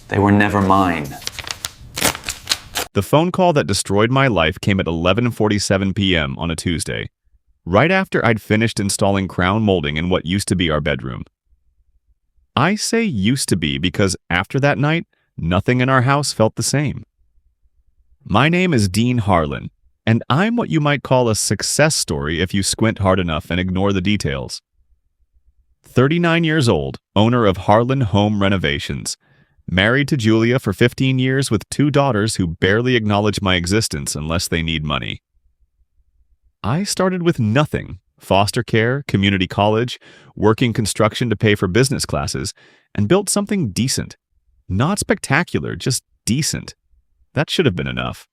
They were never mine. The phone call that destroyed my life came at 11:47 p.m. on a Tuesday, right after I'd finished installing crown molding in what used to be our bedroom. I say used to be because after that night, nothing in our house felt the same. My name is Dean Harlan, and I'm what you might call a success story if you squint hard enough and ignore the details. 39 years old, owner of Harlan Home Renovations, married to Julia for 15 years with 2 daughters who barely acknowledge my existence unless they need money. I started with nothing: foster care, community college, working construction to pay for business classes, and built something decent. Not spectacular, just decent. That should have been enough.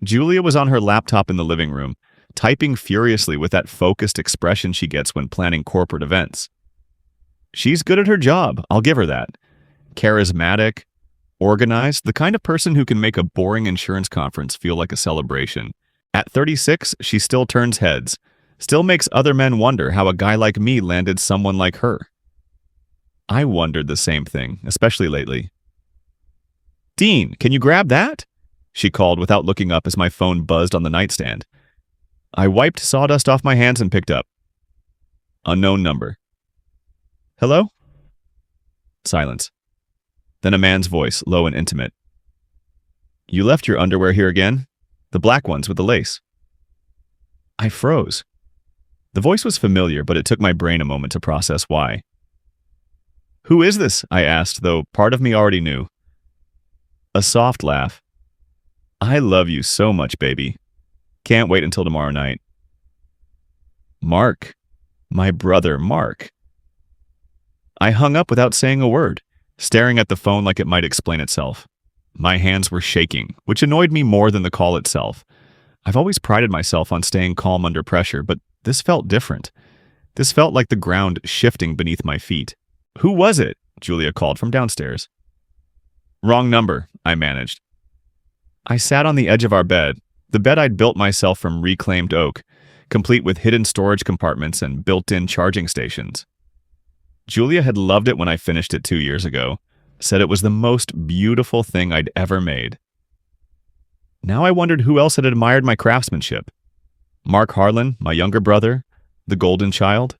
Julia was on her laptop in the living room, typing furiously with that focused expression she gets when planning corporate events. She's good at her job, I'll give her that. Charismatic, organized, the kind of person who can make a boring insurance conference feel like a celebration. At 36, she still turns heads, still makes other men wonder how a guy like me landed someone like her. I wondered the same thing, especially lately. "Dean, can you grab that?" she called without looking up as my phone buzzed on the nightstand. I wiped sawdust off my hands and picked up. Unknown number. "Hello?" Silence. Then a man's voice, low and intimate. "You left your underwear here again? The black ones with the lace." I froze. The voice was familiar, but it took my brain a moment to process why. "Who is this?" I asked, though part of me already knew. A soft laugh. "I love you so much, baby. Can't wait until tomorrow night." Mark. My brother, Mark. I hung up without saying a word, staring at the phone like it might explain itself. My hands were shaking, which annoyed me more than the call itself. I've always prided myself on staying calm under pressure, but this felt different. This felt like the ground shifting beneath my feet. "Who was it?" Julia called from downstairs. "Wrong number," I managed. I sat on the edge of our bed, the bed I'd built myself from reclaimed oak, complete with hidden storage compartments and built-in charging stations. Julia had loved it when I finished it 2 years ago, said it was the most beautiful thing I'd ever made. Now I wondered who else had admired my craftsmanship. Mark Harlan, my younger brother, the golden child,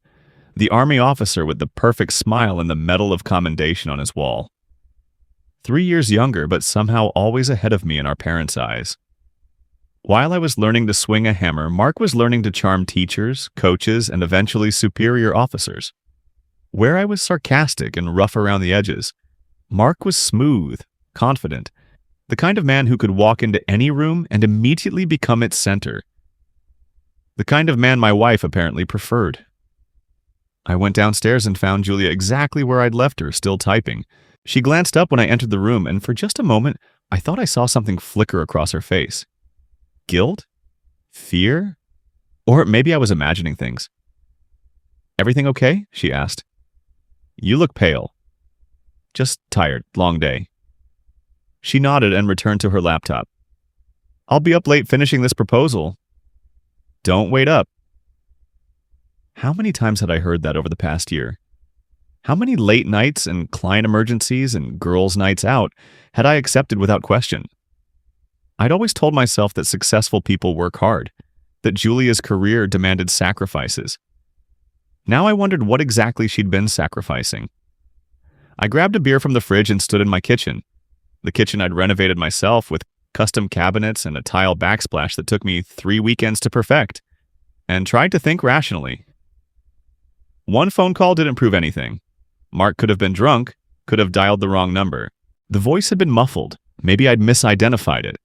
the army officer with the perfect smile and the Medal of Commendation on his wall. 3 years younger, but somehow always ahead of me in our parents' eyes. While I was learning to swing a hammer, Mark was learning to charm teachers, coaches, and eventually superior officers. Where I was sarcastic and rough around the edges, Mark was smooth, confident, the kind of man who could walk into any room and immediately become its center. The kind of man my wife apparently preferred. I went downstairs and found Julia exactly where I'd left her, still typing. She glanced up when I entered the room, and for just a moment, I thought I saw something flicker across her face. Guilt? Fear? Or maybe I was imagining things. "Everything okay?" she asked. "You look pale." "Just tired. Long day." She nodded and returned to her laptop. "I'll be up late finishing this proposal." "Don't wait up." How many times had I heard that over the past year? How many late nights and client emergencies and girls' nights out had I accepted without question? I'd always told myself that successful people work hard, that Julia's career demanded sacrifices. Now I wondered what exactly she'd been sacrificing. I grabbed a beer from the fridge and stood in my kitchen. The kitchen I'd renovated myself with custom cabinets and a tile backsplash that took me 3 weekends to perfect, and tried to think rationally. One phone call didn't prove anything. Mark could have been drunk, could have dialed the wrong number. The voice had been muffled. Maybe I'd misidentified it.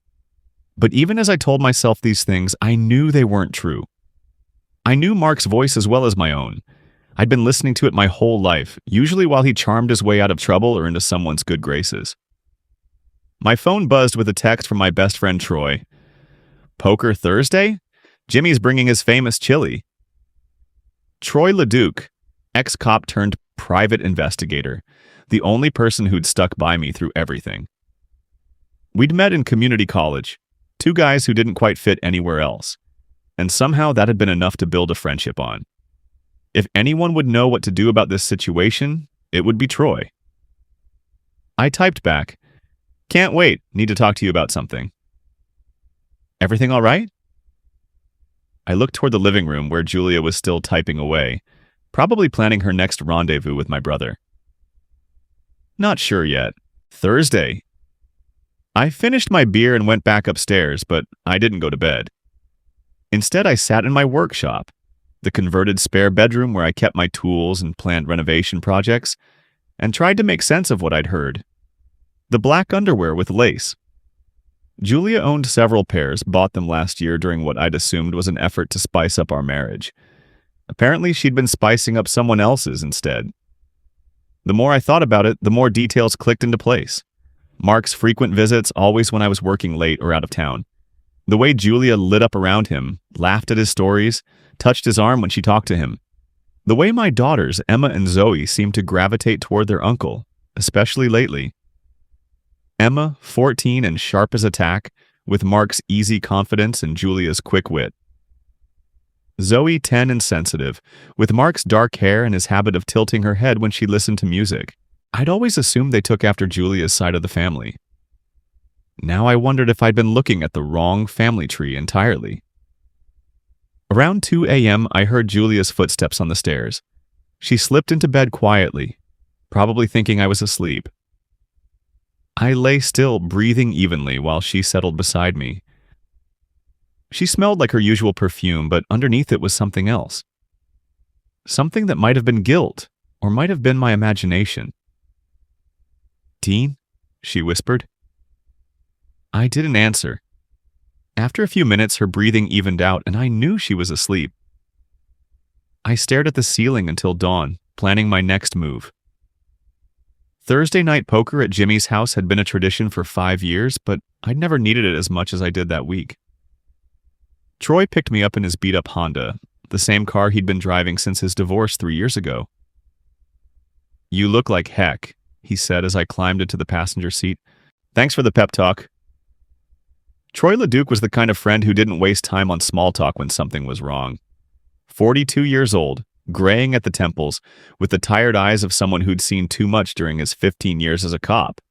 But even as I told myself these things, I knew they weren't true. I knew Mark's voice as well as my own. I'd been listening to it my whole life, usually while he charmed his way out of trouble or into someone's good graces. My phone buzzed with a text from my best friend Troy. "Poker Thursday? Jimmy's bringing his famous chili." Troy LeDuc, ex-cop turned private investigator, the only person who'd stuck by me through everything. We'd met in community college, 2 guys who didn't quite fit anywhere else, and somehow that had been enough to build a friendship on. If anyone would know what to do about this situation, it would be Troy. I typed back, "Can't wait, need to talk to you about something." "Everything all right?" I looked toward the living room where Julia was still typing away, probably planning her next rendezvous with my brother. "Not sure yet. Thursday." I finished my beer and went back upstairs, but I didn't go to bed. Instead, I sat in my workshop, the converted spare bedroom where I kept my tools and planned renovation projects, and tried to make sense of what I'd heard. The black underwear with lace. Julia owned several pairs, bought them last year during what I'd assumed was an effort to spice up our marriage. Apparently, she'd been spicing up someone else's instead. The more I thought about it, the more details clicked into place. Mark's frequent visits, always when I was working late or out of town. The way Julia lit up around him, laughed at his stories, touched his arm when she talked to him. The way my daughters, Emma and Zoe, seemed to gravitate toward their uncle, especially lately. Emma, 14 and sharp as a tack, with Mark's easy confidence and Julia's quick wit. Zoe, 10 and sensitive, with Mark's dark hair and his habit of tilting her head when she listened to music. I'd always assumed they took after Julia's side of the family. Now I wondered if I'd been looking at the wrong family tree entirely. Around 2 a.m., I heard Julia's footsteps on the stairs. She slipped into bed quietly, probably thinking I was asleep. I lay still, breathing evenly while she settled beside me. She smelled like her usual perfume, but underneath it was something else. Something that might have been guilt, or might have been my imagination. "Dean?" she whispered. I didn't answer. After a few minutes, her breathing evened out, and I knew she was asleep. I stared at the ceiling until dawn, planning my next move. Thursday night poker at Jimmy's house had been a tradition for 5 years, but I'd never needed it as much as I did that week. Troy picked me up in his beat-up Honda, the same car he'd been driving since his divorce 3 years ago. "You look like heck," he said as I climbed into the passenger seat. "Thanks for the pep talk." Troy LeDuc was the kind of friend who didn't waste time on small talk when something was wrong. 42 years old, graying at the temples, with the tired eyes of someone who'd seen too much during his 15 years as a cop.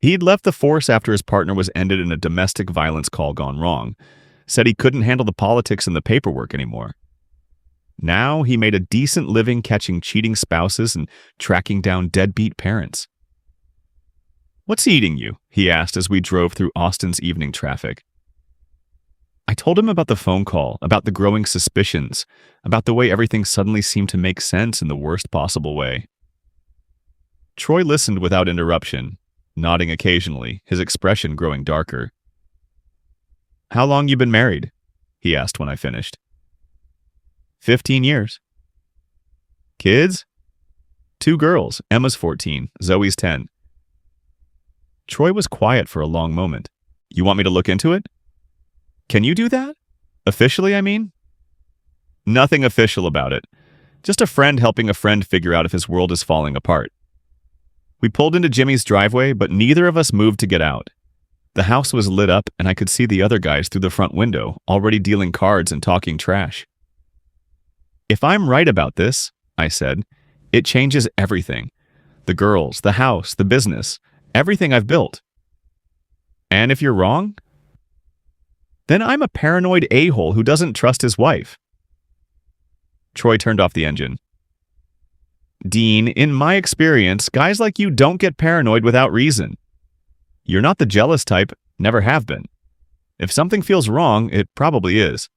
He'd left the force after his partner was ended in a domestic violence call gone wrong, said he couldn't handle the politics and the paperwork anymore. Now he made a decent living catching cheating spouses and tracking down deadbeat parents. "What's eating you?" he asked as we drove through Austin's evening traffic. I told him about the phone call, about the growing suspicions, about the way everything suddenly seemed to make sense in the worst possible way. Troy listened without interruption, nodding occasionally, his expression growing darker. "How long you been married?" he asked when I finished. 15 years. "Kids?" 2 girls, Emma's 14, Zoe's 10. Troy was quiet for a long moment. "You want me to look into it?" "Can you do that? Officially, I mean?" "Nothing official about it. Just a friend helping a friend figure out if his world is falling apart." We pulled into Jimmy's driveway, but neither of us moved to get out. The house was lit up, and I could see the other guys through the front window, already dealing cards and talking trash. "If I'm right about this," I said, "it changes everything. The girls, the house, the business, everything I've built. And if you're wrong, then I'm a paranoid a-hole who doesn't trust his wife." Troy turned off the engine. "Dean, in my experience, guys like you don't get paranoid without reason. You're not the jealous type, never have been. If something feels wrong, it probably is."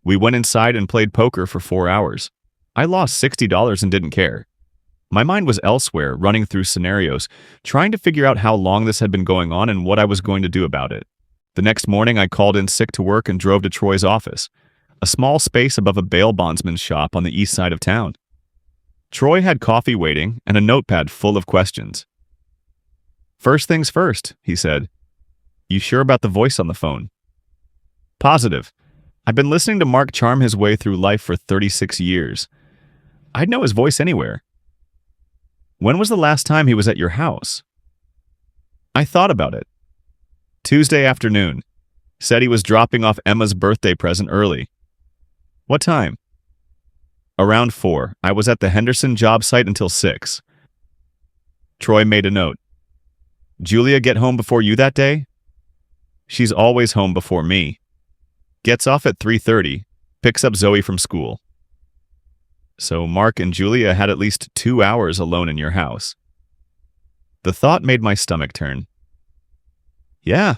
We went inside and played poker for 4 hours. I lost $60 and didn't care. My mind was elsewhere, running through scenarios, trying to figure out how long this had been going on and what I was going to do about it. The next morning, I called in sick to work and drove to Troy's office, a small space above a bail bondsman's shop on the east side of town. Troy had coffee waiting and a notepad full of questions. "First things first," he said. "You sure about the voice on the phone?" "Positive. I've been listening to Mark charm his way through life for 36 years. I'd know his voice anywhere." "When was the last time he was at your house?" I thought about it. Tuesday afternoon. Said he was dropping off Emma's birthday present early. "What time?" "Around 4. I was at the Henderson job site until 6. Troy made a note. Julia get home before you that day? She's always home before me. Gets off at 3:30, picks up Zoe from school. So Mark and Julia had at least 2 hours alone in your house. The thought made my stomach turn. Yeah.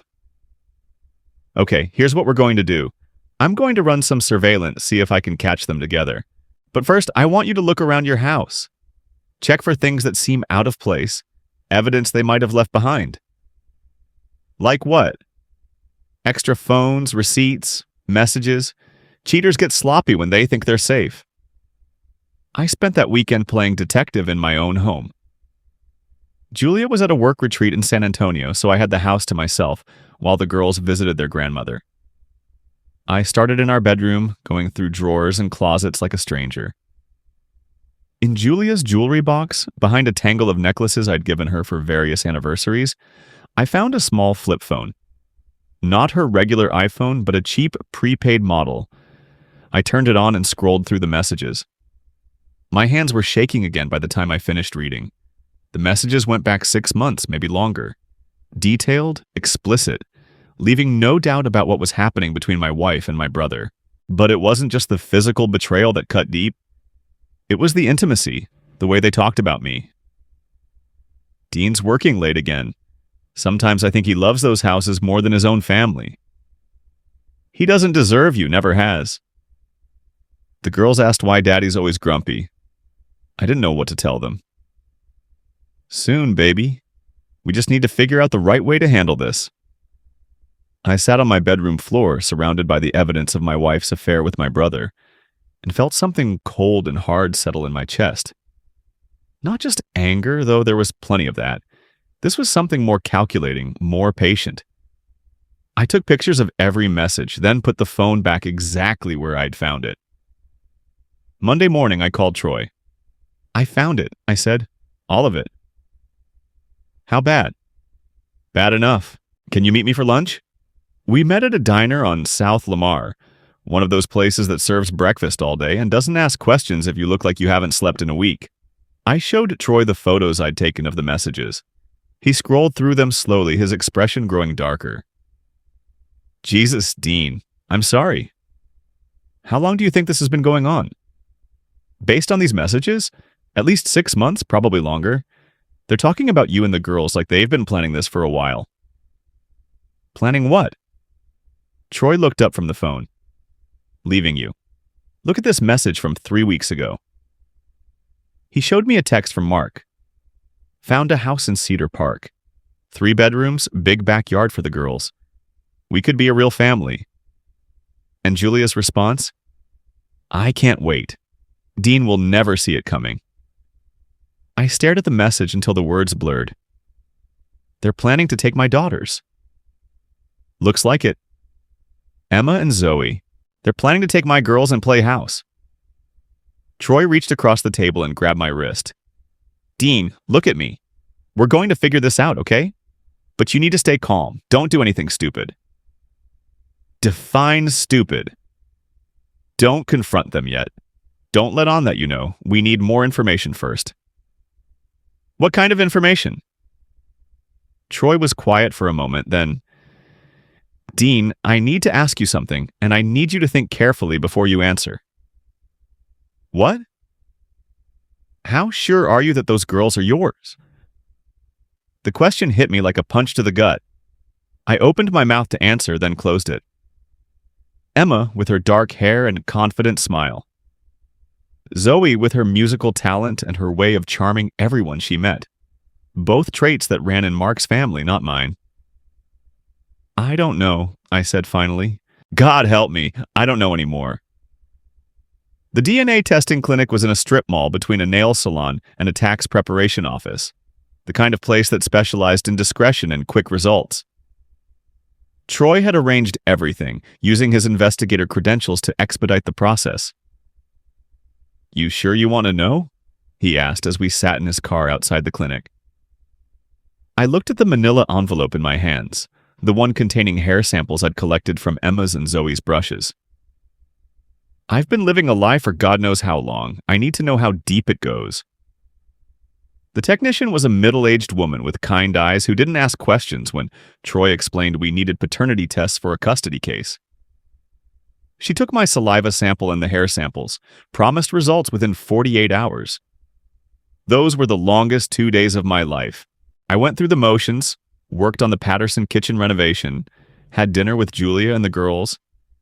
Okay, here's what we're going to do. I'm going to run some surveillance, see if I can catch them together. But first, I want you to look around your house. Check for things that seem out of place, evidence they might have left behind. Like what? Extra phones, receipts, messages. Cheaters get sloppy when they think they're safe. I spent that weekend playing detective in my own home. Julia was at a work retreat in San Antonio, so I had the house to myself while the girls visited their grandmother. I started in our bedroom, going through drawers and closets like a stranger. In Julia's jewelry box, behind a tangle of necklaces I'd given her for various anniversaries, I found a small flip phone. Not her regular iPhone, but a cheap prepaid model. I turned it on and scrolled through the messages. My hands were shaking again by the time I finished reading. The messages went back 6 months, maybe longer. Detailed, explicit, leaving no doubt about what was happening between my wife and my brother. But it wasn't just the physical betrayal that cut deep. It was the intimacy, the way they talked about me. Dean's working late again. Sometimes I think he loves those houses more than his own family. He doesn't deserve you, never has. The girls asked why Daddy's always grumpy. I didn't know what to tell them. Soon, baby. We just need to figure out the right way to handle this. I sat on my bedroom floor, surrounded by the evidence of my wife's affair with my brother, and felt something cold and hard settle in my chest. Not just anger, though there was plenty of that. This was something more calculating, more patient. I took pictures of every message, then put the phone back exactly where I'd found it. Monday morning, I called Troy. I found it, I said. All of it. How bad? Bad enough. Can you meet me for lunch? We met at a diner on South Lamar, one of those places that serves breakfast all day and doesn't ask questions if you look like you haven't slept in a week. I showed Troy the photos I'd taken of the messages. He scrolled through them slowly, his expression growing darker. Jesus, Dean, I'm sorry. How long do you think this has been going on? Based on these messages, at least 6 months, probably longer. They're talking about you and the girls like they've been planning this for a while. Planning what? Troy looked up from the phone. Leaving you. Look at this message from 3 weeks ago. He showed me a text from Mark. Found a house in Cedar Park. 3 bedrooms, big backyard for the girls. We could be a real family. And Julia's response? I can't wait. Dean will never see it coming. I stared at the message until the words blurred. They're planning to take my daughters. Looks like it. Emma and Zoe. They're planning to take my girls and play house. Troy reached across the table and grabbed my wrist. Dean, look at me. We're going to figure this out, okay? But you need to stay calm. Don't do anything stupid. Define stupid. Don't confront them yet. Don't let on that you know. We need more information first. What kind of information? Troy was quiet for a moment, then, Dean, I need to ask you something, and I need you to think carefully before you answer. What? How sure are you that those girls are yours? The question hit me like a punch to the gut. I opened my mouth to answer, then closed it. Emma, with her dark hair and confident smile. Zoe, with her musical talent and her way of charming everyone she met. Both traits that ran in Mark's family, not mine. I don't know, I said finally. God help me, I don't know anymore. The DNA testing clinic was in a strip mall between a nail salon and a tax preparation office, the kind of place that specialized in discretion and quick results. Troy had arranged everything, using his investigator credentials to expedite the process. You sure you want to know? He asked as we sat in his car outside the clinic. I looked at the manila envelope in my hands, the one containing hair samples I'd collected from Emma's and Zoe's brushes. I've been living a lie for God knows how long. I need to know how deep it goes. The technician was a middle-aged woman with kind eyes who didn't ask questions when Troy explained we needed paternity tests for a custody case. She took my saliva sample and the hair samples, promised results within 48 hours. Those were the longest 2 days of my life. I went through the motions, worked on the Patterson kitchen renovation, had dinner with Julia and the girls,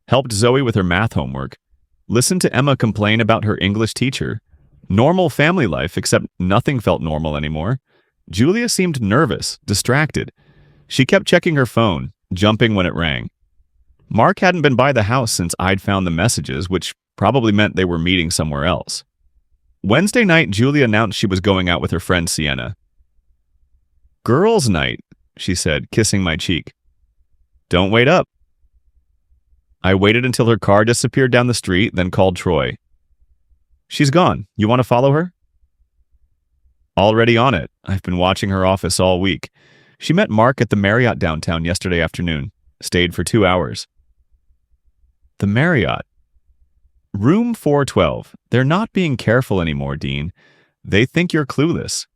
helped Zoe with her math homework, listened to Emma complain about her English teacher. Normal family life, except nothing felt normal anymore. Julia seemed nervous, distracted. She kept checking her phone, jumping when it rang. Mark hadn't been by the house since I'd found the messages, which probably meant they were meeting somewhere else. Wednesday night, Julia announced she was going out with her friend Sienna. "Girls' night," she said, kissing my cheek. "Don't wait up." I waited until her car disappeared down the street, then called Troy. "She's gone. You want to follow her?" "Already on it. I've been watching her office all week. She met Mark at the Marriott downtown yesterday afternoon. Stayed for 2 hours." The Marriott. Room 412. They're not being careful anymore, Dean. They think you're clueless.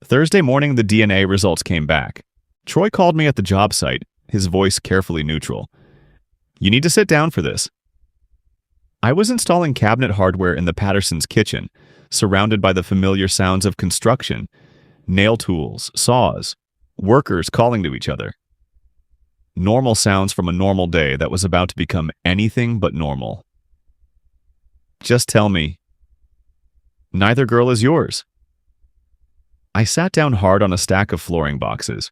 Thursday morning, the DNA results came back. Troy called me at the job site, his voice carefully neutral. "You need to sit down for this." I was installing cabinet hardware in the Pattersons' kitchen, surrounded by the familiar sounds of construction, nail tools, saws, workers calling to each other. Normal sounds from a normal day that was about to become anything but normal. "Just tell me." "Neither girl is yours." I sat down hard on a stack of flooring boxes.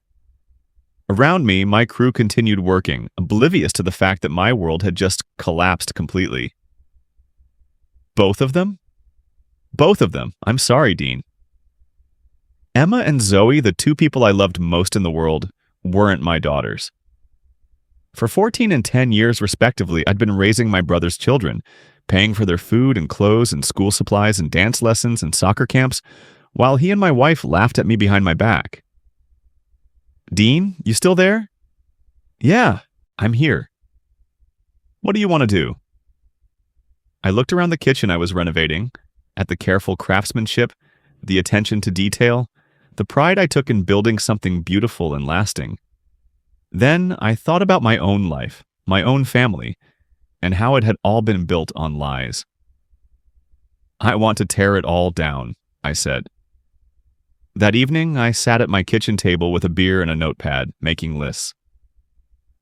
Around me, my crew continued working, oblivious to the fact that my world had just collapsed completely. "Both of them?" "Both of them. I'm sorry, Dean." Emma and Zoe, the two people I loved most in the world, weren't my daughters. For 14 and 10 years, respectively, I'd been raising my brother's children, paying for their food and clothes and school supplies and dance lessons and soccer camps, while he and my wife laughed at me behind my back. "Dean, you still there?" "Yeah, I'm here." "What do you want to do?" I looked around the kitchen I was renovating, at the careful craftsmanship, the attention to detail, the pride I took in building something beautiful and lasting. Then I thought about my own life, my own family, and how it had all been built on lies. "I want to tear it all down," I said. That evening, I sat at my kitchen table with a beer and a notepad, making lists.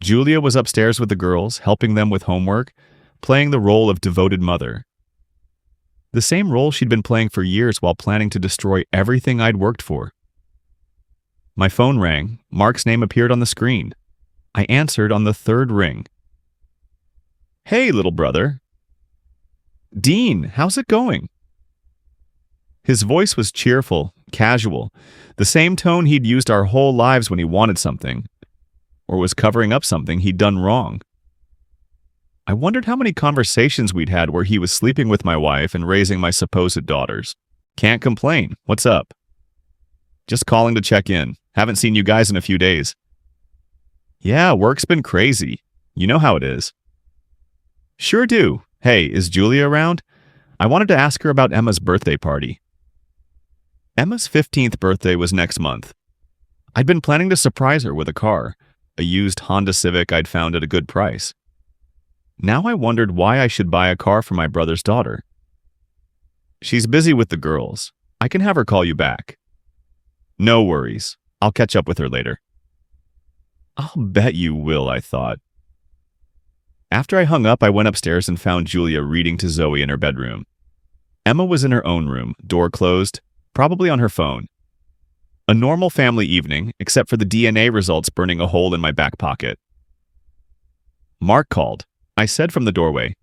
Julia was upstairs with the girls, helping them with homework, playing the role of devoted mother. The same role she'd been playing for years while planning to destroy everything I'd worked for. My phone rang. Mark's name appeared on the screen. I answered on the third ring. "Hey, little brother." "Dean, how's it going?" His voice was cheerful, casual, the same tone he'd used our whole lives when he wanted something, or was covering up something he'd done wrong. I wondered how many conversations we'd had where he was sleeping with my wife and raising my supposed daughters. "Can't complain. What's up?" "Just calling to check in. Haven't seen you guys in a few days." "Yeah, work's been crazy. You know how it is." "Sure do. Hey, is Julia around? I wanted to ask her about Emma's birthday party." Emma's 15th birthday was next month. I'd been planning to surprise her with a car, a used Honda Civic I'd found at a good price. Now I wondered why I should buy a car for my brother's daughter. "She's busy with the girls. I can have her call you back." "No worries. I'll catch up with her later." I'll bet you will, I thought. After I hung up, I went upstairs and found Julia reading to Zoe in her bedroom. Emma was in her own room, door closed, probably on her phone. A normal family evening, except for the DNA results burning a hole in my back pocket. Mark called. I said from the doorway,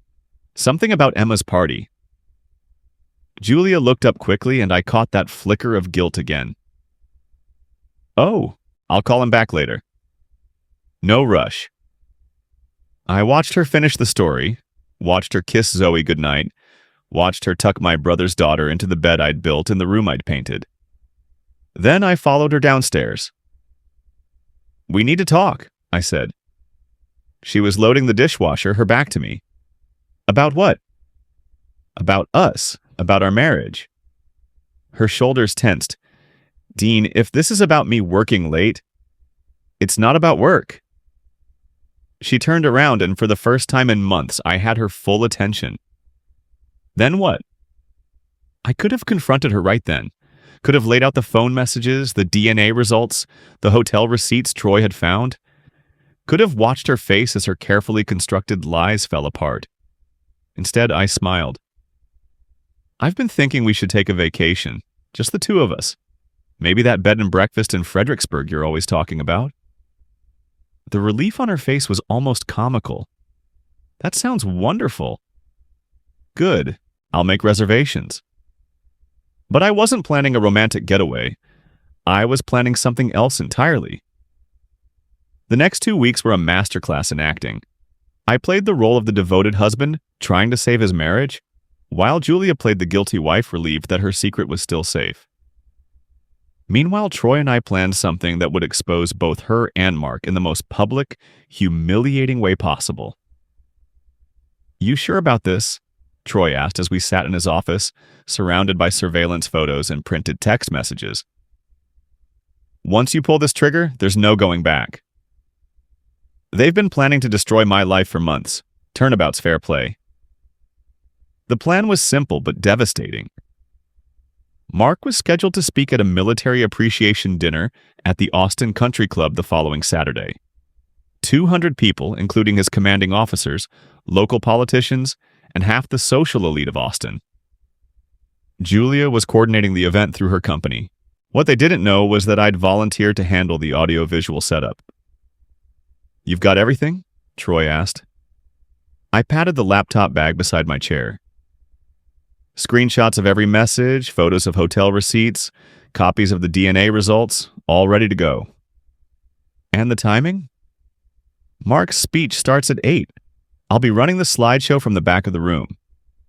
"Something about Emma's party." Julia looked up quickly, and I caught that flicker of guilt again. "Oh, I'll call him back later." "No rush." I watched her finish the story, watched her kiss Zoe goodnight, watched her tuck my brother's daughter into the bed I'd built in the room I'd painted. Then I followed her downstairs. "We need to talk," I said. She was loading the dishwasher, her back to me. "About what?" "About us, about our marriage." Her shoulders tensed. Dean, if this is about me working late, it's not about work. She turned around, and for the first time in months, I had her full attention. Then what? I could have confronted her right then. Could have laid out the phone messages, the DNA results, the hotel receipts Troy had found. Could have watched her face as her carefully constructed lies fell apart. Instead, I smiled. I've been thinking we should take a vacation, just the two of us. Maybe that bed and breakfast in Fredericksburg you're always talking about. The relief on her face was almost comical. That sounds wonderful. Good. I'll make reservations. But I wasn't planning a romantic getaway. I was planning something else entirely. The next 2 weeks were a masterclass in acting. I played the role of the devoted husband trying to save his marriage, while Julia played the guilty wife relieved that her secret was still safe. Meanwhile, Troy and I planned something that would expose both her and Mark in the most public, humiliating way possible. You sure about this? Troy asked as we sat in his office, surrounded by surveillance photos and printed text messages. Once you pull this trigger, there's no going back. They've been planning to destroy my life for months. Turnabout's fair play. The plan was simple but devastating. Mark was scheduled to speak at a military appreciation dinner at the Austin Country Club the following Saturday. 200 people, including his commanding officers, local politicians, and half the social elite of Austin. Julia was coordinating the event through her company. What they didn't know was that I'd volunteered to handle the audio-visual setup. You've got everything? Troy asked. I patted the laptop bag beside my chair. Screenshots of every message, photos of hotel receipts, copies of the DNA results, all ready to go. And the timing? Mark's speech starts at 8. I'll be running the slideshow from the back of the room.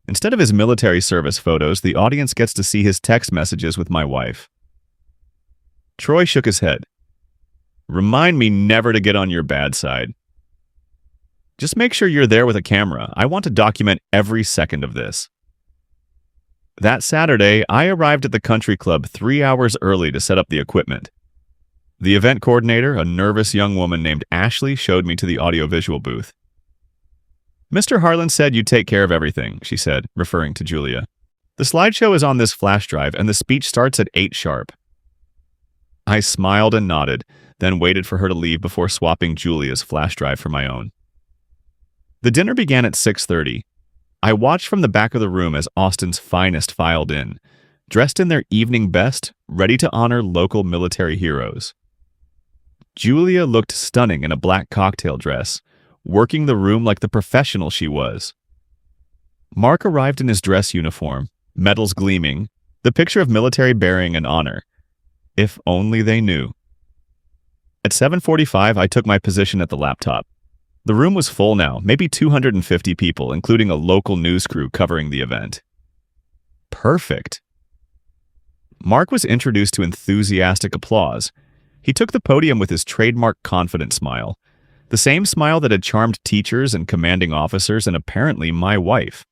Instead of his military service photos, the audience gets to see his text messages with my wife. Troy shook his head. Remind me never to get on your bad side. Just make sure you're there with a camera. I want to document every second of this. That Saturday, I arrived at the country club 3 hours early to set up the equipment. The event coordinator, a nervous young woman named Ashley, showed me to the audiovisual booth. Mr. Harlan said you'd take care of everything, she said, referring to Julia. The slideshow is on this flash drive, and the speech starts at 8 sharp. I smiled and nodded, then waited for her to leave before swapping Julia's flash drive for my own. The dinner began at 6:30. I watched from the back of the room as Austin's finest filed in, dressed in their evening best, ready to honor local military heroes. Julia looked stunning in a black cocktail dress, working the room like the professional she was. Mark arrived in his dress uniform, medals gleaming, the picture of military bearing and honor. If only they knew. At 7:45, I took my position at the laptop. The room was full now, maybe 250 people, including a local news crew covering the event. Perfect. Mark was introduced to enthusiastic applause. He took the podium with his trademark confident smile, the same smile that had charmed teachers and commanding officers and apparently my wife.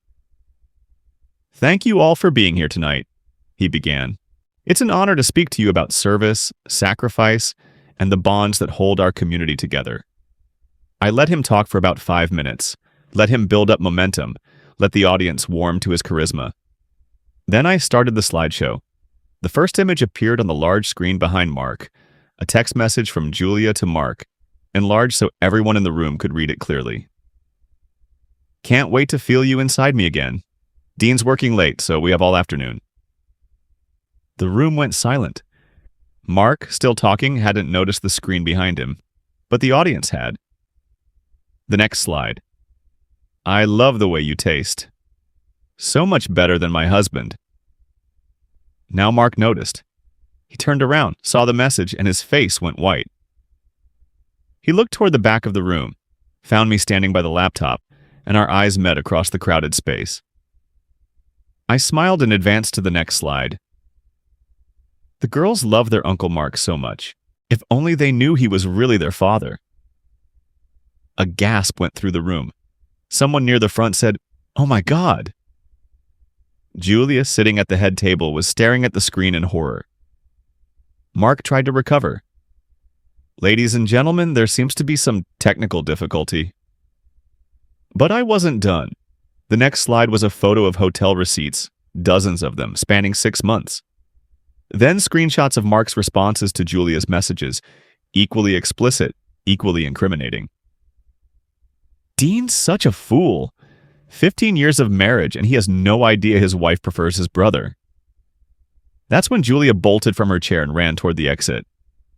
Thank you all for being here tonight, he began. It's an honor to speak to you about service, sacrifice, and the bonds that hold our community together. I let him talk for about 5 minutes, let him build up momentum, let the audience warm to his charisma. Then I started the slideshow. The first image appeared on the large screen behind Mark, a text message from Julia to Mark, enlarged so everyone in the room could read it clearly. Can't wait to feel you inside me again. Dean's working late, so we have all afternoon. The room went silent. Mark, still talking, hadn't noticed the screen behind him, but the audience had. The next slide. I love the way you taste. So much better than my husband. Now Mark noticed. He turned around, saw the message, and his face went white. He looked toward the back of the room, found me standing by the laptop, and our eyes met across the crowded space. I smiled and advanced to the next slide. The girls love their Uncle Mark so much. If only they knew he was really their father. A gasp went through the room. Someone near the front said, "Oh my God." Julia, sitting at the head table, was staring at the screen in horror. Mark tried to recover. "Ladies and gentlemen, there seems to be some technical difficulty." But I wasn't done. The next slide was a photo of hotel receipts, dozens of them, spanning 6 months. Then screenshots of Mark's responses to Julia's messages, equally explicit, equally incriminating. Dean's such a fool. 15 years of marriage, and he has no idea his wife prefers his brother. That's when Julia bolted from her chair and ran toward the exit.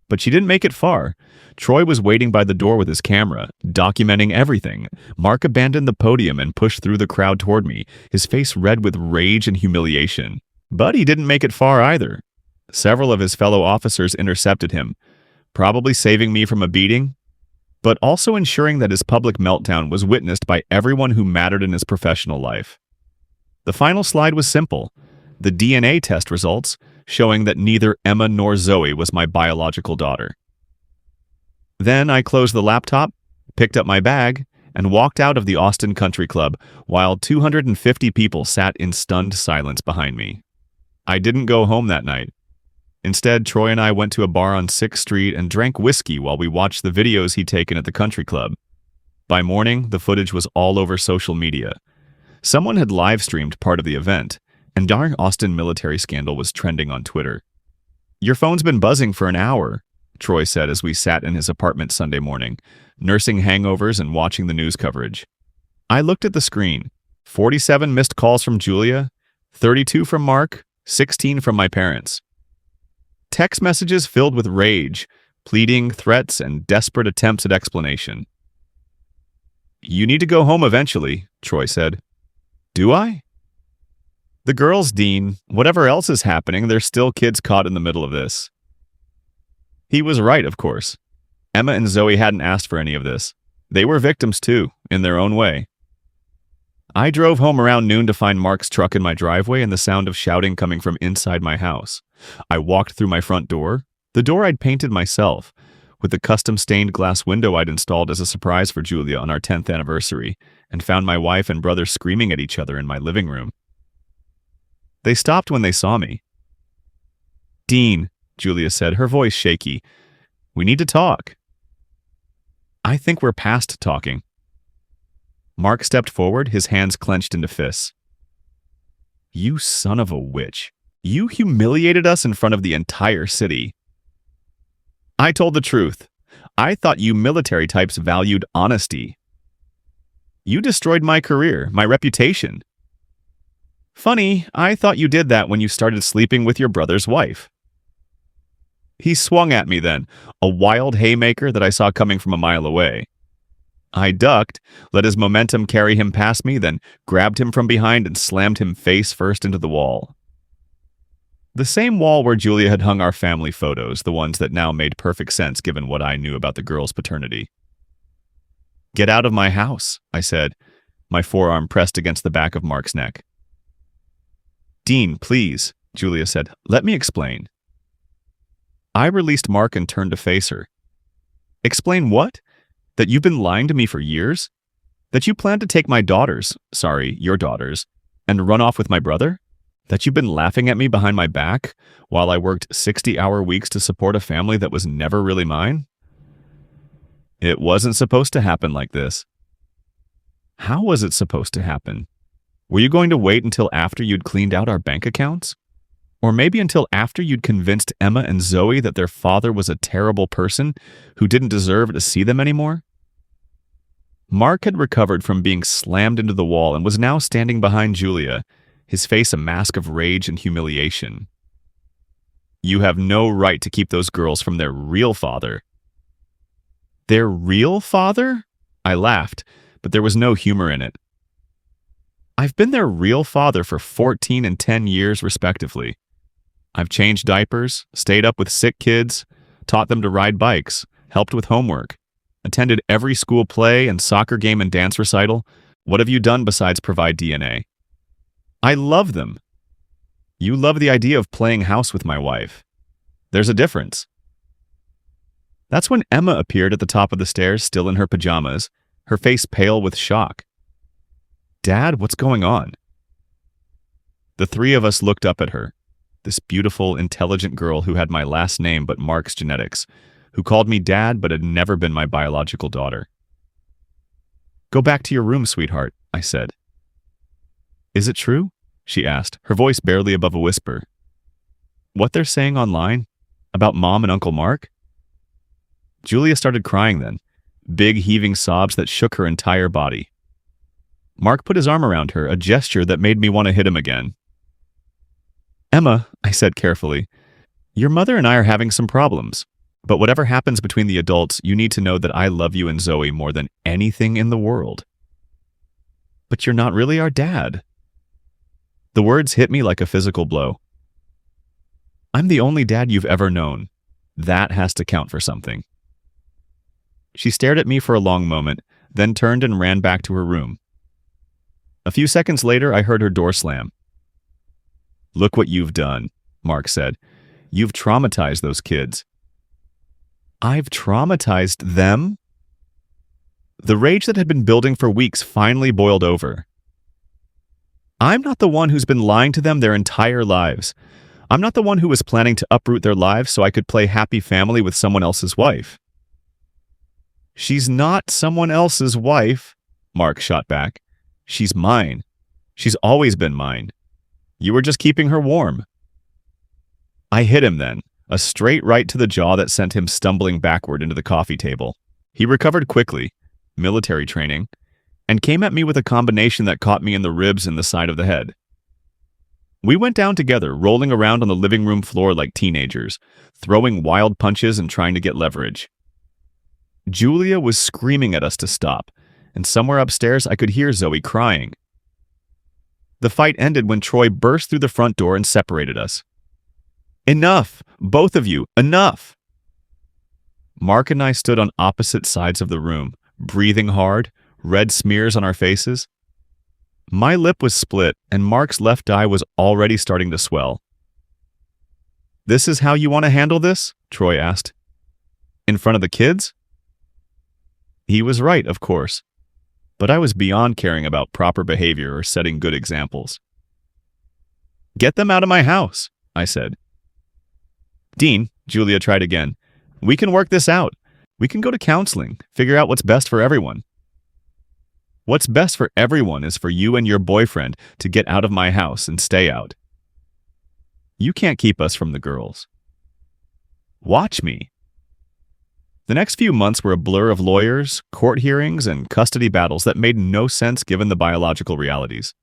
But she didn't make it far. Troy was waiting by the door with his camera, documenting everything. Mark abandoned the podium and pushed through the crowd toward me, his face red with rage and humiliation. But he didn't make it far either. Several of his fellow officers intercepted him, probably saving me from a beating, but also ensuring that his public meltdown was witnessed by everyone who mattered in his professional life. The final slide was simple: the DNA test results showing that neither Emma nor Zoe was my biological daughter. Then I closed the laptop, picked up my bag, and walked out of the Austin Country Club while 250 people sat in stunned silence behind me. I didn't go home that night. Instead, Troy and I went to a bar on 6th Street and drank whiskey while we watched the videos he'd taken at the country club. By morning, the footage was all over social media. Someone had live-streamed part of the event, and our Austin military scandal was trending on Twitter. "Your phone's been buzzing for an hour," Troy said as we sat in his apartment Sunday morning, nursing hangovers and watching the news coverage. I looked at the screen. 47 missed calls from Julia, 32 from Mark, 16 from my parents. Text messages filled with rage, pleading, threats, and desperate attempts at explanation. "You need to go home eventually," Troy said. "Do I?" "The girls, Dean. Whatever else is happening, there's still kids caught in the middle of this." He was right, of course. Emma and Zoe hadn't asked for any of this. They were victims too, in their own way. I drove home around noon to find Mark's truck in my driveway and the sound of shouting coming from inside my house. I walked through my front door, the door I'd painted myself, with the custom stained glass window I'd installed as a surprise for Julia on our 10th anniversary, and found my wife and brother screaming at each other in my living room. They stopped when they saw me. "Dean," Julia said, her voice shaky, "we need to talk." "I think we're past talking." Mark stepped forward, his hands clenched into fists. "You son of a witch. You humiliated us in front of the entire city." I told the truth. I thought you military types valued honesty. "You destroyed my career, my reputation." "Funny, I thought you did that when you started sleeping with your brother's wife." He swung at me then, a wild haymaker that I saw coming from a mile away. I ducked, let his momentum carry him past me, then grabbed him from behind and slammed him face first into the wall. The same wall where Julia had hung our family photos, the ones that now made perfect sense given what I knew about the girl's paternity. "Get out of my house," I said, my forearm pressed against the back of Mark's neck. "Dean, please," Julia said, "let me explain." I released Mark and turned to face her. "Explain what? That you've been lying to me for years? That you plan to take my daughters, your daughters, and run off with my brother? That you've been laughing at me behind my back while I worked 60-hour weeks to support a family that was never really mine? It wasn't supposed to happen like this." "How was it supposed to happen? Were you going to wait until after you'd cleaned out our bank accounts? Or maybe until after you'd convinced Emma and Zoe that their father was a terrible person who didn't deserve to see them anymore?" Mark had recovered from being slammed into the wall and was now standing behind Julia, his face a mask of rage and humiliation. "You have no right to keep those girls from their real father." "Their real father?" I laughed, but there was no humor in it. "I've been their real father for 14 and 10 years, respectively. I've changed diapers, stayed up with sick kids, taught them to ride bikes, helped with homework, attended every school play and soccer game and dance recital. What have you done besides provide DNA? I love them. You love the idea of playing house with my wife. There's a difference." That's when Emma appeared at the top of the stairs, still in her pajamas, her face pale with shock. "Dad, what's going on?" The three of us looked up at her, this beautiful, intelligent girl who had my last name but Mark's genetics, who called me dad but had never been my biological daughter. "Go back to your room, sweetheart," I said. "Is it true?" she asked, her voice barely above a whisper. "What they're saying online? About Mom and Uncle Mark?" Julia started crying then, big heaving sobs that shook her entire body. Mark put his arm around her, a gesture that made me want to hit him again. "Emma," I said carefully, "your mother and I are having some problems. But whatever happens between the adults, you need to know that I love you and Zoe more than anything in the world." "But you're not really our dad." The words hit me like a physical blow. "I'm the only dad you've ever known. That has to count for something." She stared at me for a long moment, then turned and ran back to her room. A few seconds later, I heard her door slam. "Look what you've done," Mark said. "You've traumatized those kids." "I've traumatized them?" The rage that had been building for weeks finally boiled over. I'm not the one who's been lying to them their entire lives. I'm not the one who was planning to uproot their lives so I could play happy family with someone else's wife. "She's not someone else's wife," Mark shot back. "She's mine. She's always been mine. You were just keeping her warm." I hit him then, a straight right to the jaw that sent him stumbling backward into the coffee table. He recovered quickly, military training, and came at me with a combination that caught me in the ribs and the side of the head. We went down together, rolling around on the living room floor like teenagers, throwing wild punches and trying to get leverage. Julia was screaming at us to stop, and somewhere upstairs I could hear Zoe crying. The fight ended when Troy burst through the front door and separated us. "Enough! Both of you, enough!" Mark and I stood on opposite sides of the room, breathing hard, red smears on our faces. My lip was split, and Mark's left eye was already starting to swell. "This is how you want to handle this?" Troy asked. "In front of the kids?" He was right, of course, but I was beyond caring about proper behavior or setting good examples. "Get them out of my house," I said. "Dean," Julia tried again, "we can work this out. We can go to counseling, figure out what's best for everyone." "What's best for everyone is for you and your boyfriend to get out of my house and stay out. You can't keep us from the girls." Watch me. The next few months were a blur of lawyers, court hearings, and custody battles that made no sense given the biological realities.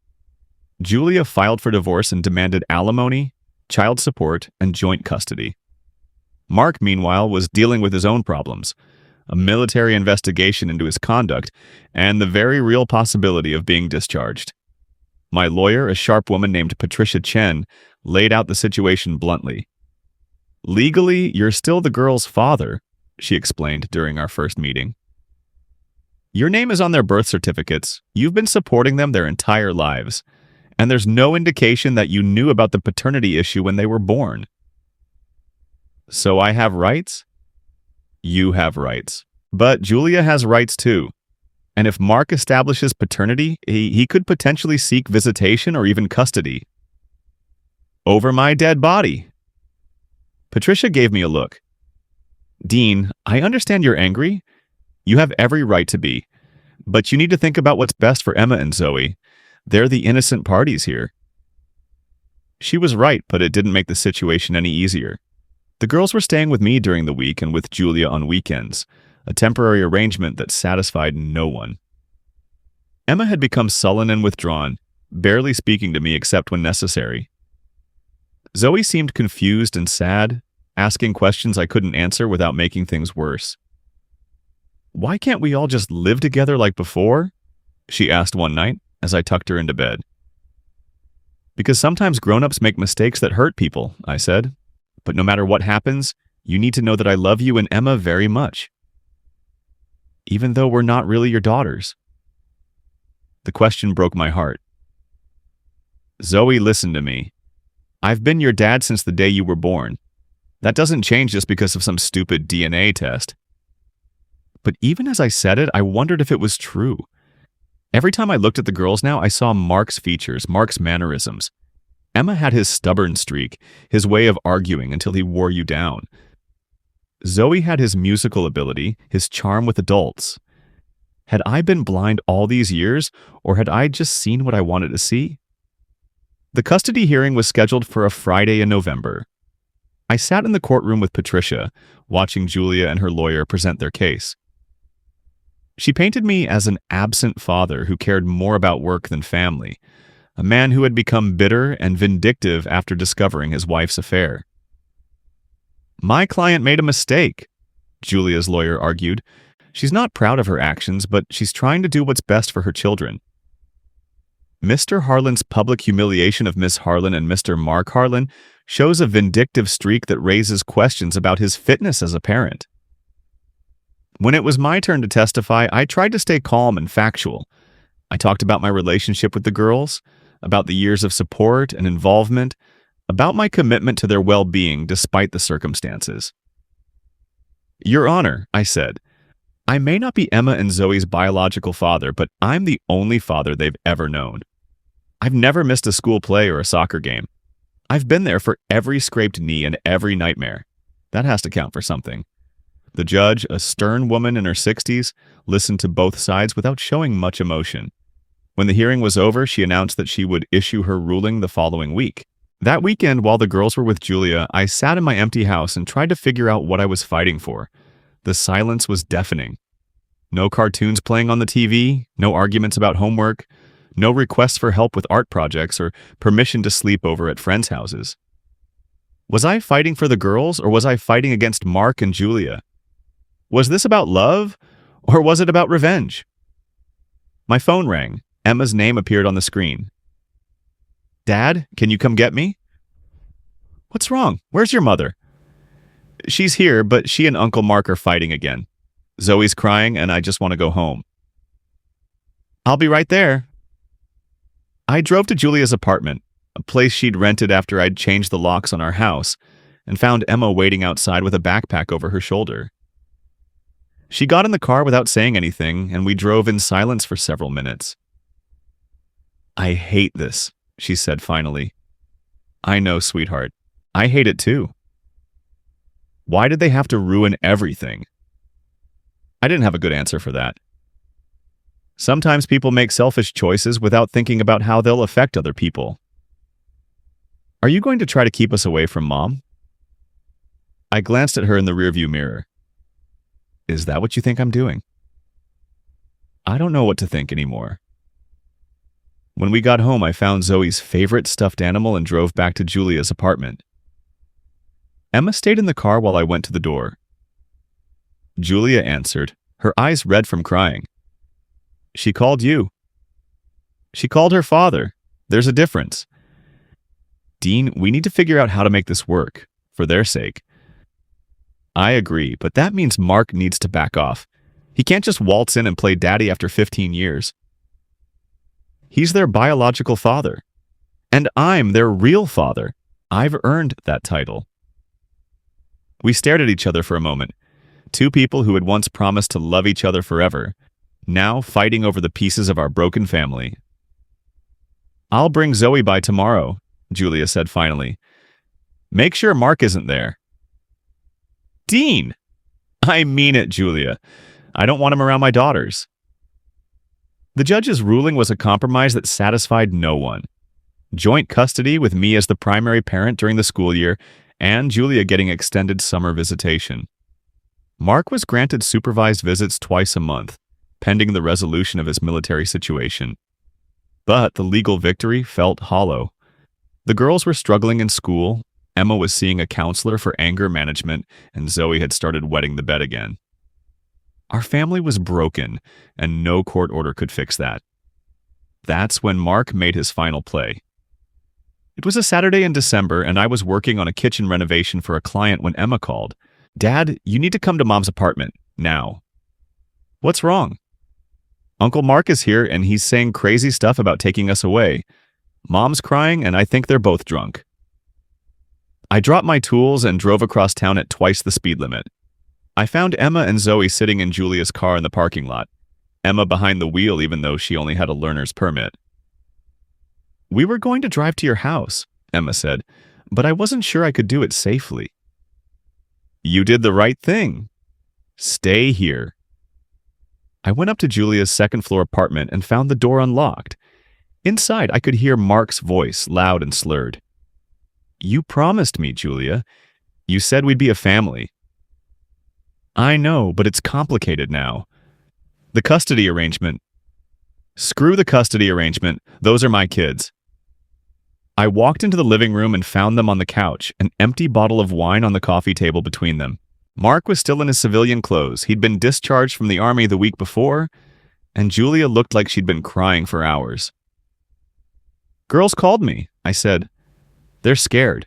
Julia filed for divorce and demanded alimony, child support, and joint custody. Mark, meanwhile, was dealing with his own problems, a military investigation into his conduct, and the very real possibility of being discharged. My lawyer, a sharp woman named Patricia Chen, laid out the situation bluntly. "Legally, you're still the girl's father," she explained during our first meeting. "Your name is on their birth certificates. You've been supporting them their entire lives. And there's no indication that you knew about the paternity issue when they were born. So I have rights? You have rights. But Julia has rights too. And if Mark establishes paternity, he could potentially seek visitation or even custody. Over my dead body." Patricia gave me a look. "Dean, I understand you're angry. You have every right to be. But you need to think about what's best for Emma and Zoe. They're the innocent parties here." She was right, but it didn't make the situation any easier. The girls were staying with me during the week and with Julia on weekends, a temporary arrangement that satisfied no one. Emma had become sullen and withdrawn, barely speaking to me except when necessary. Zoe seemed confused and sad, asking questions I couldn't answer without making things worse. "Why can't we all just live together like before?" she asked one night as I tucked her into bed. "Because sometimes grown-ups make mistakes that hurt people," I said. "But no matter what happens, you need to know that I love you and Emma very much. Even though we're not really your daughters." The question broke my heart. "Zoe, listen to me. I've been your dad since the day you were born. That doesn't change just because of some stupid DNA test." But even as I said it, I wondered if it was true. Every time I looked at the girls now, I saw Mark's features, Mark's mannerisms. Emma had his stubborn streak, his way of arguing until he wore you down. Zoe had his musical ability, his charm with adults. Had I been blind all these years, or had I just seen what I wanted to see? The custody hearing was scheduled for a Friday in November. I sat in the courtroom with Patricia, watching Julia and her lawyer present their case. She painted me as an absent father who cared more about work than family, a man who had become bitter and vindictive after discovering his wife's affair. "My client made a mistake," Julia's lawyer argued. "She's not proud of her actions, but she's trying to do what's best for her children." Mr. Harlan's public humiliation of Miss Harlan and Mr. Mark Harlan shows a vindictive streak that raises questions about his fitness as a parent. When it was my turn to testify, I tried to stay calm and factual. I talked about my relationship with the girls, about the years of support and involvement, about my commitment to their well-being despite the circumstances. "Your Honor," I said, "I may not be Emma and Zoe's biological father, but I'm the only father they've ever known. I've never missed a school play or a soccer game. I've been there for every scraped knee and every nightmare. That has to count for something." The judge, a stern woman in her 60s, listened to both sides without showing much emotion. When the hearing was over, she announced that she would issue her ruling the following week. That weekend, while the girls were with Julia, I sat in my empty house and tried to figure out what I was fighting for. The silence was deafening. No cartoons playing on the TV, no arguments about homework, no requests for help with art projects or permission to sleep over at friends' houses. Was I fighting for the girls, or was I fighting against Mark and Julia? Was this about love, or was it about revenge? My phone rang. Emma's name appeared on the screen. "Dad, can you come get me?" "What's wrong? Where's your mother?" "She's here, but she and Uncle Mark are fighting again. Zoe's crying, and I just want to go home." "I'll be right there." I drove to Julia's apartment, a place she'd rented after I'd changed the locks on our house, and found Emma waiting outside with a backpack over her shoulder. She got in the car without saying anything, and we drove in silence for several minutes. "I hate this," she said finally. "I know, sweetheart. I hate it too. Why did they have to ruin everything?" I didn't have a good answer for that. Sometimes people make selfish choices without thinking about how they'll affect other people. "Are you going to try to keep us away from Mom?" I glanced at her in the rearview mirror. "Is that what you think I'm doing?" I don't know what to think anymore. When we got home, I found Zoe's favorite stuffed animal and drove back to Julia's apartment. Emma stayed in the car while I went to the door. Julia answered, her eyes red from crying. "She called you." "She called her father. There's a difference." "Dean, we need to figure out how to make this work, for their sake." I agree, but that means Mark needs to back off. He can't just waltz in and play daddy after 15 years. He's their biological father. And I'm their real father. I've earned that title. We stared at each other for a moment. Two people who had once promised to love each other forever, now fighting over the pieces of our broken family. "I'll bring Zoe by tomorrow," Julia said finally. "Make sure Mark isn't there." "Dean!" "I mean it, Julia. I don't want him around my daughters." The judge's ruling was a compromise that satisfied no one. Joint custody with me as the primary parent during the school year, and Julia getting extended summer visitation. Mark was granted supervised visits twice a month, pending the resolution of his military situation. But the legal victory felt hollow. The girls were struggling in school, Emma was seeing a counselor for anger management, and Zoe had started wetting the bed again. Our family was broken, and no court order could fix that. That's when Mark made his final play. It was a Saturday in December, and I was working on a kitchen renovation for a client when Emma called. "Dad, you need to come to Mom's apartment, now." "What's wrong?" "Uncle Mark is here, and he's saying crazy stuff about taking us away. Mom's crying, and I think they're both drunk." I dropped my tools and drove across town at twice the speed limit. I found Emma and Zoe sitting in Julia's car in the parking lot, Emma behind the wheel even though she only had a learner's permit. "We were going to drive to your house," Emma said, but I wasn't sure I could do it safely. You did the right thing. Stay here. I went up to Julia's second-floor apartment and found the door unlocked. Inside, I could hear Mark's voice, loud and slurred. You promised me, Julia. You said we'd be a family. I know, but it's complicated now. The custody arrangement. Screw the custody arrangement. Those are my kids. I walked into the living room and found them on the couch, an empty bottle of wine on the coffee table between them. Mark was still in his civilian clothes. He'd been discharged from the army the week before, and Julia looked like she'd been crying for hours. Girls called me, I said. They're scared.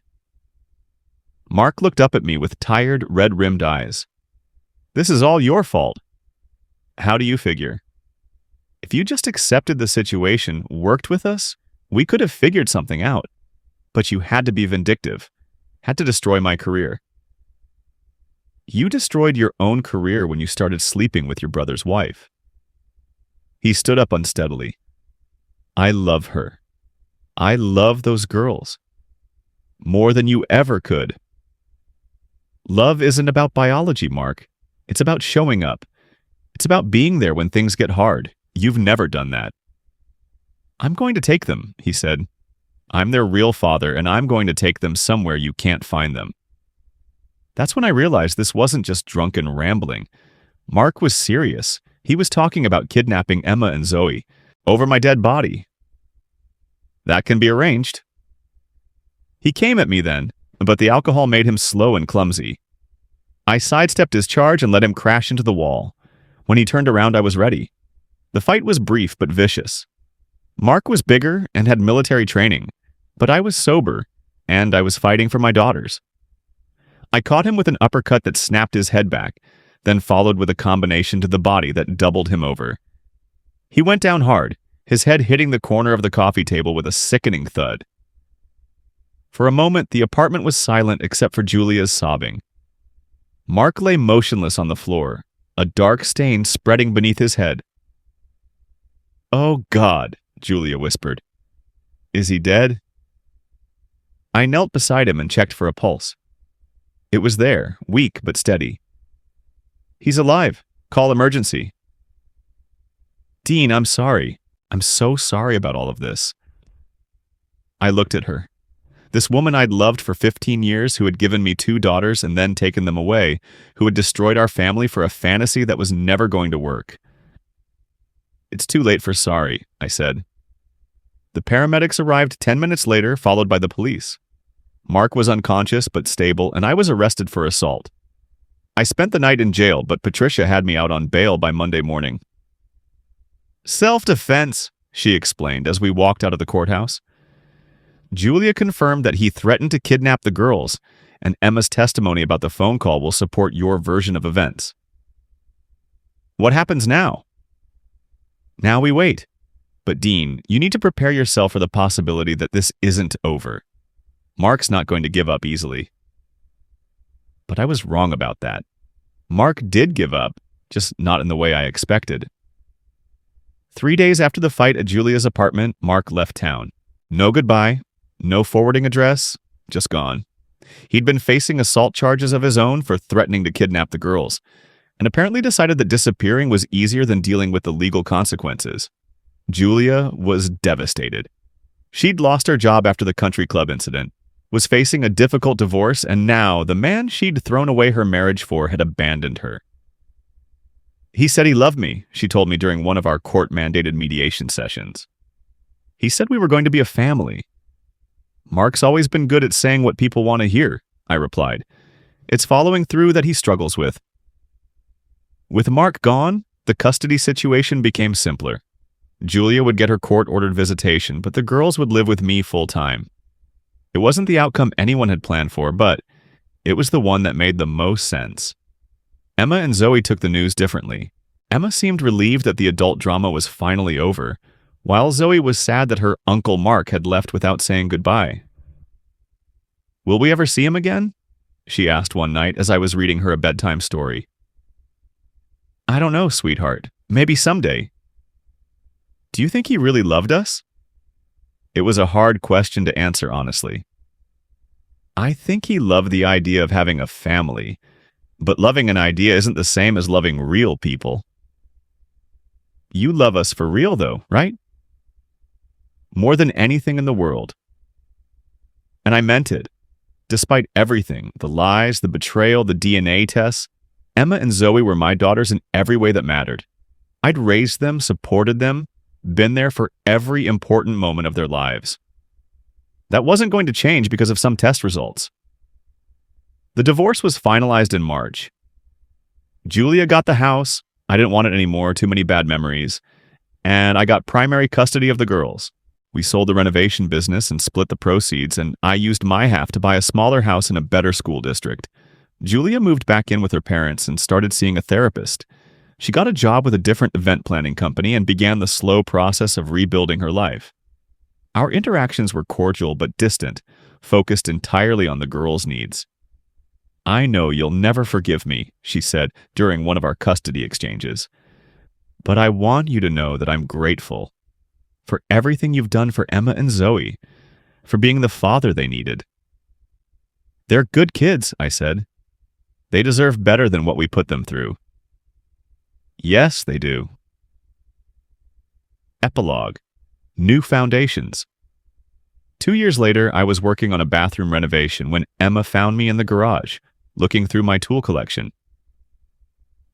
Mark looked up at me with tired, red-rimmed eyes. This is all your fault. How do you figure? If you just accepted the situation, worked with us, we could have figured something out. But you had to be vindictive, had to destroy my career. You destroyed your own career when you started sleeping with your brother's wife. He stood up unsteadily. I love her. I love those girls. More than you ever could. Love isn't about biology, Mark. It's about showing up. It's about being there when things get hard. You've never done that. I'm going to take them, he said. I'm their real father, and I'm going to take them somewhere you can't find them. That's when I realized this wasn't just drunken rambling. Mark was serious. He was talking about kidnapping Emma and Zoe over my dead body. That can be arranged. He came at me then, but the alcohol made him slow and clumsy. I sidestepped his charge and let him crash into the wall. When he turned around, I was ready. The fight was brief but vicious. Mark was bigger and had military training, but I was sober, and I was fighting for my daughters. I caught him with an uppercut that snapped his head back, then followed with a combination to the body that doubled him over. He went down hard, his head hitting the corner of the coffee table with a sickening thud. For a moment, the apartment was silent except for Julia's sobbing. Mark lay motionless on the floor, a dark stain spreading beneath his head. Oh, God, Julia whispered. Is he dead? I knelt beside him and checked for a pulse. It was there, weak but steady. He's alive. Call emergency. Dean, I'm sorry. I'm so sorry about all of this. I looked at her. This woman I'd loved for 15 years, who had given me 2 daughters and then taken them away, who had destroyed our family for a fantasy that was never going to work. It's too late for sorry, I said. The paramedics arrived 10 minutes later, followed by the police. Mark was unconscious but stable, and I was arrested for assault. I spent the night in jail, but Patricia had me out on bail by Monday morning. Self-defense, she explained as we walked out of the courthouse. Julia confirmed that he threatened to kidnap the girls, and Emma's testimony about the phone call will support your version of events. What happens now? Now we wait. But Dean, you need to prepare yourself for the possibility that this isn't over. Mark's not going to give up easily. But I was wrong about that. Mark did give up, just not in the way I expected. 3 days after the fight at Julia's apartment, Mark left town. No goodbye, no forwarding address, just gone. He'd been facing assault charges of his own for threatening to kidnap the girls, and apparently decided that disappearing was easier than dealing with the legal consequences. Julia was devastated. She'd lost her job after the country club incident, was facing a difficult divorce, and now the man she'd thrown away her marriage for had abandoned her. He said he loved me, she told me during one of our court-mandated mediation sessions. He said we were going to be a family. Mark's always been good at saying what people want to hear, I replied. It's following through that he struggles with. With Mark gone, the custody situation became simpler. Julia would get her court-ordered visitation, but the girls would live with me full-time. It wasn't the outcome anyone had planned for, but it was the one that made the most sense. Emma and Zoe took the news differently. Emma seemed relieved that the adult drama was finally over, while Zoe was sad that her Uncle Mark had left without saying goodbye. Will we ever see him again? She asked one night as I was reading her a bedtime story. I don't know, sweetheart. Maybe someday. Do you think he really loved us? It was a hard question to answer honestly. I think he loved the idea of having a family, but loving an idea isn't the same as loving real people. You love us for real, though, right? More than anything in the world. And I meant it. Despite everything, the lies, the betrayal, the DNA tests, Emma and Zoe were my daughters in every way that mattered. I'd raised them, supported them, been there for every important moment of their lives. That wasn't going to change because of some test results. The divorce was finalized in March. Julia got the house. I didn't want it anymore, too many bad memories. And I got primary custody of the girls. We sold the renovation business and split the proceeds, and I used my half to buy a smaller house in a better school district. Julia moved back in with her parents and started seeing a therapist. She got a job with a different event planning company and began the slow process of rebuilding her life. Our interactions were cordial but distant, focused entirely on the girls' needs. "I know you'll never forgive me," she said during one of our custody exchanges. "But I want you to know that I'm grateful for everything you've done for Emma and Zoe, for being the father they needed." "They're good kids," I said. "They deserve better than what we put them through." "Yes, they do." Epilogue. New foundations. 2 years later, I was working on a bathroom renovation when Emma found me in the garage, looking through my tool collection.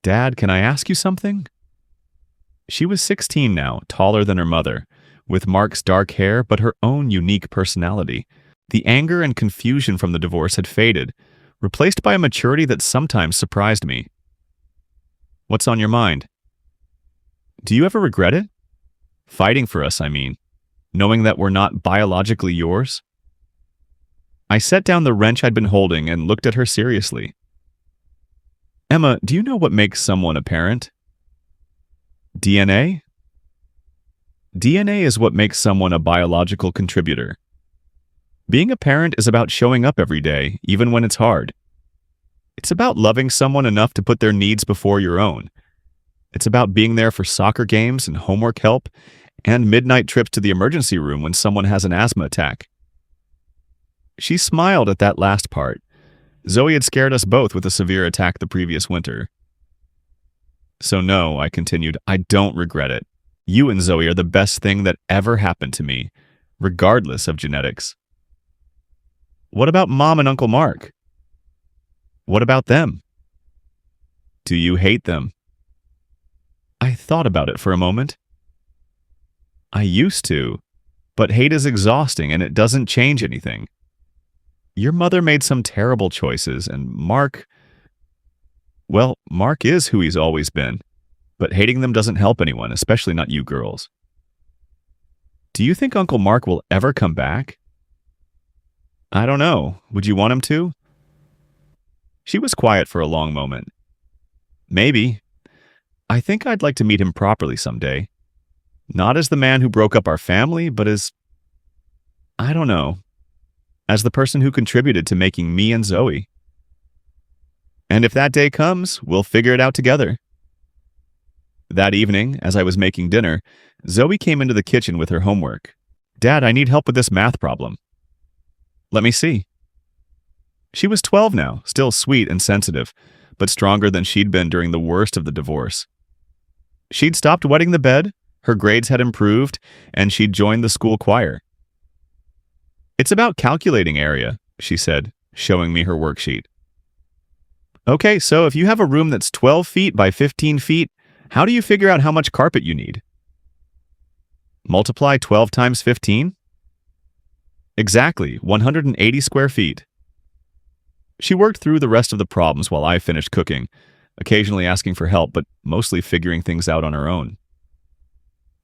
"Dad, can I ask you something?" She was 16 now, taller than her mother, with Mark's dark hair but her own unique personality. The anger and confusion from the divorce had faded, replaced by a maturity that sometimes surprised me. "What's on your mind?" "Do you ever regret it? Fighting for us, I mean. Knowing that we're not biologically yours?" I set down the wrench I'd been holding and looked at her seriously. "Emma, do you know what makes someone a parent?" "DNA?" "DNA is what makes someone a biological contributor. Being a parent is about showing up every day, even when it's hard. It's about loving someone enough to put their needs before your own. It's about being there for soccer games and homework help and midnight trips to the emergency room when someone has an asthma attack." She smiled at that last part. Zoe had scared us both with a severe attack the previous winter. "So no," I continued, "I don't regret it. You and Zoe are the best thing that ever happened to me, regardless of genetics." "What about Mom and Uncle Mark?" "What about them?" "Do you hate them?" I thought about it for a moment. "I used to, but hate is exhausting and it doesn't change anything. Your mother made some terrible choices, and Mark is who he's always been, but hating them doesn't help anyone, especially not you girls." "Do you think Uncle Mark will ever come back?" "I don't know. Would you want him to?" She was quiet for a long moment. "Maybe. I think I'd like to meet him properly someday. Not as the man who broke up our family, but as, I don't know, as the person who contributed to making me and Zoe. And if that day comes, we'll figure it out together." That evening, as I was making dinner, Zoe came into the kitchen with her homework. "Dad, I need help with this math problem." "Let me see." She was 12 now, still sweet and sensitive, but stronger than she'd been during the worst of the divorce. She'd stopped wetting the bed, her grades had improved, and she'd joined the school choir. "It's about calculating area," she said, showing me her worksheet. "Okay, so if you have a room that's 12 feet by 15 feet, how do you figure out how much carpet you need?" "Multiply 12 times 15? "Exactly, 180 square feet." She worked through the rest of the problems while I finished cooking, occasionally asking for help, but mostly figuring things out on her own.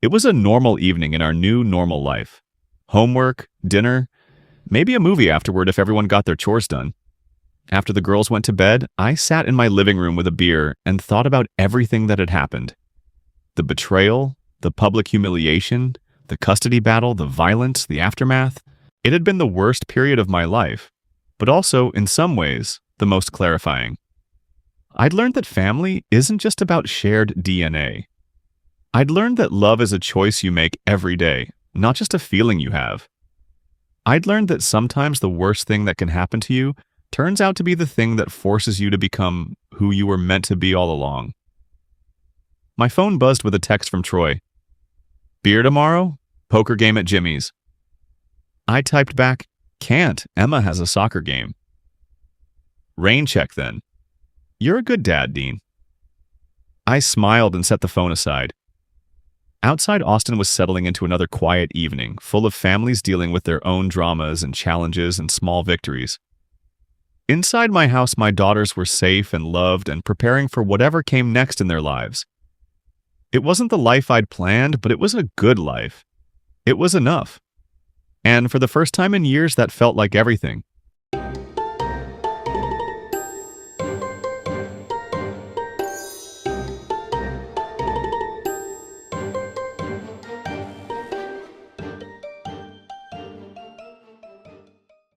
It was a normal evening in our new normal life. Homework, dinner, maybe a movie afterward if everyone got their chores done. After the girls went to bed, I sat in my living room with a beer and thought about everything that had happened. The betrayal, the public humiliation, the custody battle, the violence, the aftermath. It had been the worst period of my life, but also, in some ways, the most clarifying. I'd learned that family isn't just about shared DNA. I'd learned that love is a choice you make every day, not just a feeling you have. I'd learned that sometimes the worst thing that can happen to you turns out to be the thing that forces you to become who you were meant to be all along. My phone buzzed with a text from Troy. Beer tomorrow? Poker game at Jimmy's. I typed back, can't. Emma has a soccer game. Rain check then. You're a good dad, Dean. I smiled and set the phone aside. Outside, Austin was settling into another quiet evening, full of families dealing with their own dramas and challenges and small victories. Inside my house, my daughters were safe and loved and preparing for whatever came next in their lives. It wasn't the life I'd planned, but it was a good life. It was enough. And for the first time in years, that felt like everything.